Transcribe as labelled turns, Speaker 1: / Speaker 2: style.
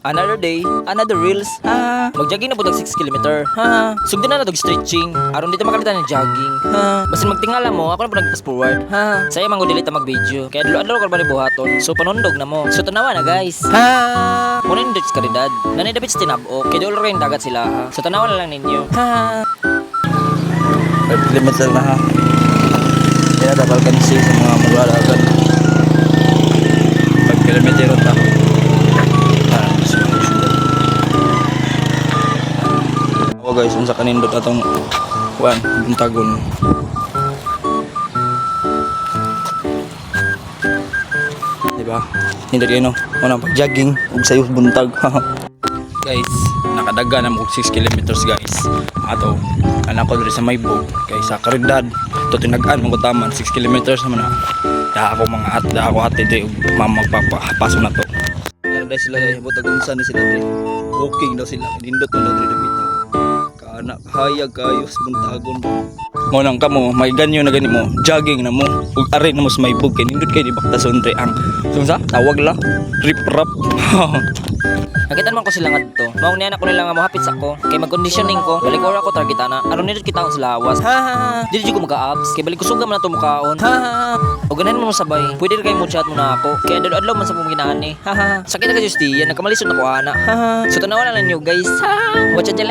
Speaker 1: Another day, another reels. Mag-jogging na po 6 kilometer. Sugdi na natog stretching. Aron dito makalitan ng jogging. Basin magtingala mo, ako na po nag-fast forward. Saya mango delete mag-video. Kaya dalo-dalo ko ba ni buhaton. So panundog na mo. So tanawa na guys. Muna yung dates karidad. Nanay dapat sa tinabok. Kaya doon rin dagat sila. So tanawa na lang ninyo.
Speaker 2: 5 kilometer na ha. Kaya dapat kansi sa mga maglalagad. 5 kilometer ta. Ako guys, unsa kanindot atong buntagon. Diba? Hindi kayo no? Unang pag-jogging ug sayo buntag. Guys, nakadaga na mo 6 kilometers guys. Ato, anak ko diri sa Maybog kay sa Caridad. Ito tinagaan mo taman 6 kilometers naman na. Da ako mga da ako ate di mama magpapaso na to. Dahil sila butag unsa ni sila diri. Walking daw sila. Nindot na diri bitaw. Kana hayag kayo sa buntagon. Mo nang kamo, may ganyo na gani mo, jogging na mo. Ug ari na mo sa Maybog kay nindot kay di baktason tre ang. Sumsa? Tawag la. Rip rap.
Speaker 1: Nakita naman ko sila nga dito. Maong niyan ako nila nga mohapit sa ko. Kay mag-conditioning ko. Balik ora ko targetana. Aron nito kita ko sa lawas. Dili ko mag-abs. Kay balik ko sugam na to mukaon. O ganahan mo sabay. Pwede rin kayo mo chat mo na ako. Kay adlaw man sa pumaginaan eh. Sakit na ka Justian. Nagkamalisod na ko ana. So tanawa na lang niyo guys. Watch out,